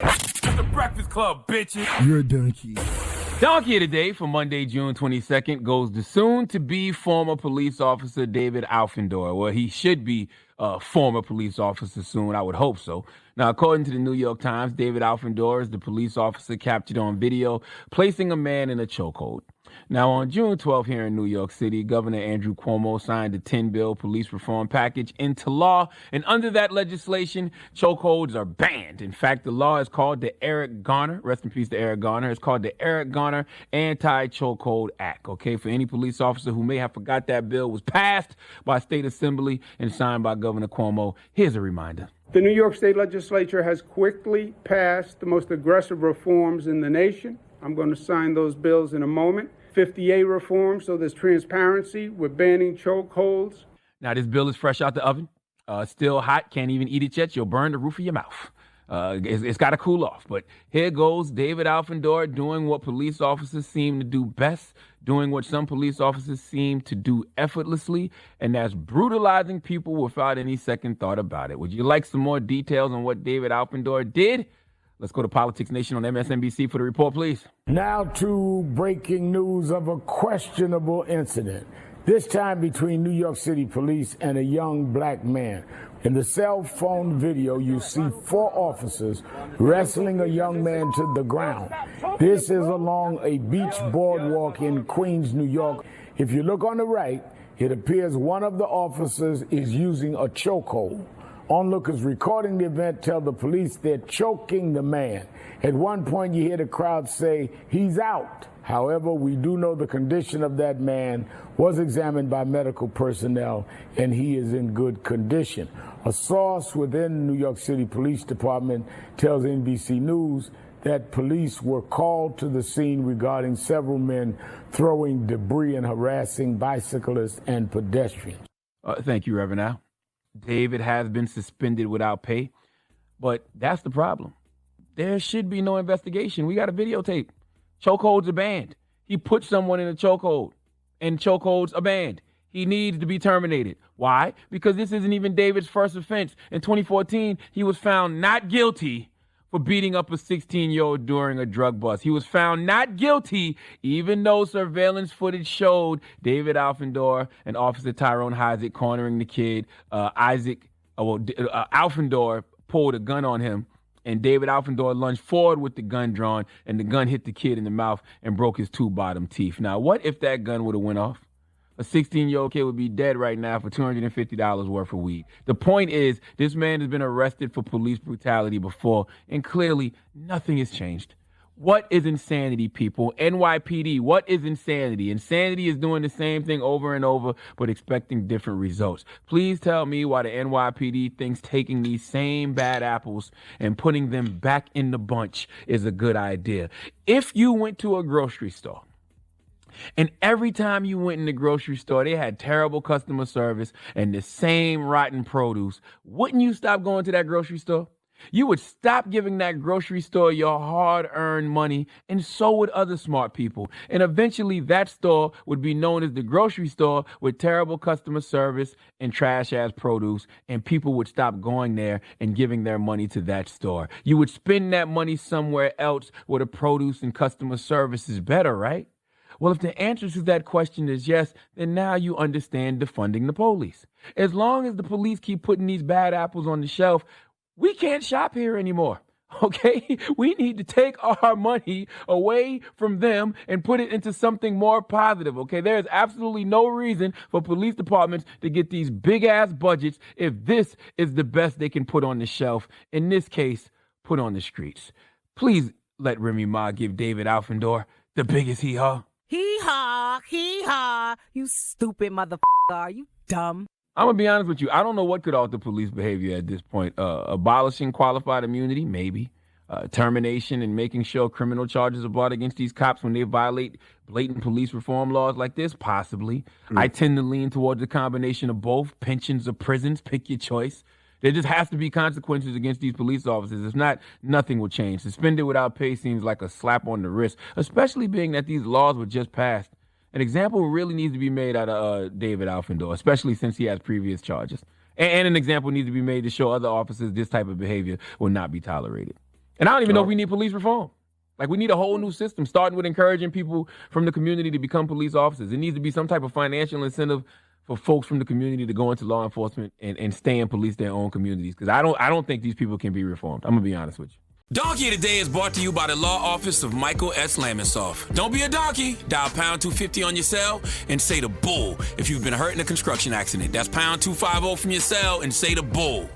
It's the Breakfast Club, bitches. You're a donkey. Donkey of the Day for Monday, June 22nd goes to soon-to-be former police officer David Alfendor. Well, he should be a former police officer soon. I would hope so. Now, according to the New York Times, David Alfendor is the police officer captured on video placing a man in a chokehold. Now, on June 12th here in New York City, Governor Andrew Cuomo signed a 10-bill police reform package into law, and under that legislation, chokeholds are banned. In fact, the law is called the Eric Garner, rest in peace to Eric Garner, it's called the Eric Garner Anti-Chokehold Act, okay? For any police officer who may have forgot that bill was passed by State Assembly and signed by Governor Cuomo, here's a reminder. The New York State Legislature has quickly passed the most aggressive reforms in the nation. I'm going to sign those bills in a moment. 58 reforms, so there's transparency. We're banning chokeholds. Now, this bill is fresh out the oven. Still hot. Can't even eat it yet. You'll burn the roof of your mouth. It's got to cool off. But here goes David Alfendor doing what police officers seem to do best, doing what some police officers seem to do effortlessly, and that's brutalizing people without any second thought about it. Would you like some more details on what David Alfendor did? Let's go to Politics Nation on MSNBC for the report, please. Now to breaking news of a questionable incident, this time between New York City police and a young black man. In the cell phone video, you see 4 officers wrestling a young man to the ground. This is along a beach boardwalk in Queens, New York. If you look on the right, it appears one of the officers is using a chokehold. Onlookers recording the event tell the police they're choking the man. At one point, you hear the crowd say, "He's out." However, we do know the condition of that man was examined by medical personnel, and he is in good condition. A source within New York City Police Department tells NBC News that police were called to the scene regarding several men throwing debris and harassing bicyclists and pedestrians. Thank you, Reverend Al. David has been suspended without pay, but that's the problem. There should be no investigation. We got a videotape. Chokeholds are banned. He put someone in a chokehold, and chokeholds are banned. He needs to be terminated. Why? Because this isn't even David's first offense. In 2014, he was found not guilty for beating up a 16-year-old during a drug bust. He was found not guilty, even though surveillance footage showed David Alfendor and Officer Tyrone Isaac cornering the kid. Alfendor pulled a gun on him, and David Alfendor lunged forward with the gun drawn, and the gun hit the kid in the mouth and broke his 2 bottom teeth. Now, what if that gun would have went off? A 16-year-old kid would be dead right now for $250 worth of weed. The point is, this man has been arrested for police brutality before, and clearly nothing has changed. What is insanity, people? NYPD, what is insanity? Insanity is doing the same thing over and over, but expecting different results. Please tell me why the NYPD thinks taking these same bad apples and putting them back in the bunch is a good idea. If you went to a grocery store, and every time you went in the grocery store, they had terrible customer service and the same rotten produce, wouldn't you stop going to that grocery store? You would stop giving that grocery store your hard-earned money, and so would other smart people. And eventually that store would be known as the grocery store with terrible customer service and trash-ass produce, and people would stop going there and giving their money to that store. You would spend that money somewhere else where the produce and customer service is better, right? Well, if the answer to that question is yes, then now you understand defunding the police. As long as the police keep putting these bad apples on the shelf, we can't shop here anymore, okay? We need to take our money away from them and put it into something more positive, okay? There is absolutely no reason for police departments to get these big-ass budgets if this is the best they can put on the shelf, in this case, put on the streets. Please let Remy Ma give David Alfendor the biggest hee-haw. Hee-haw, you stupid motherfucker. Are you dumb? I'm going to be honest with you. I don't know what could alter police behavior at this point. Abolishing qualified immunity, maybe. Termination and making sure criminal charges are brought against these cops when they violate blatant police reform laws like this, possibly. I tend to lean towards a combination of both. Pensions or prisons, pick your choice. There just has to be consequences against these police officers. If not, nothing will change. Suspended without pay seems like a slap on the wrist, especially being that these laws were just passed. An example really needs to be made out of David Alfendor, especially since he has previous charges. And an example needs to be made to show other officers this type of behavior will not be tolerated. And I don't even know if we need police reform. Like, we need a whole new system, starting with encouraging people from the community to become police officers. It needs to be some type of financial incentive for folks from the community to go into law enforcement and stay and police their own communities. Because I don't think these people can be reformed. I'm going to be honest with you. Donkey of the Day is brought to you by the law office of Michael S. Lamonsoff. Don't be a donkey. Dial pound 250 on your cell and say the bull if you've been hurt in a construction accident. That's pound 250 from your cell and say the bull.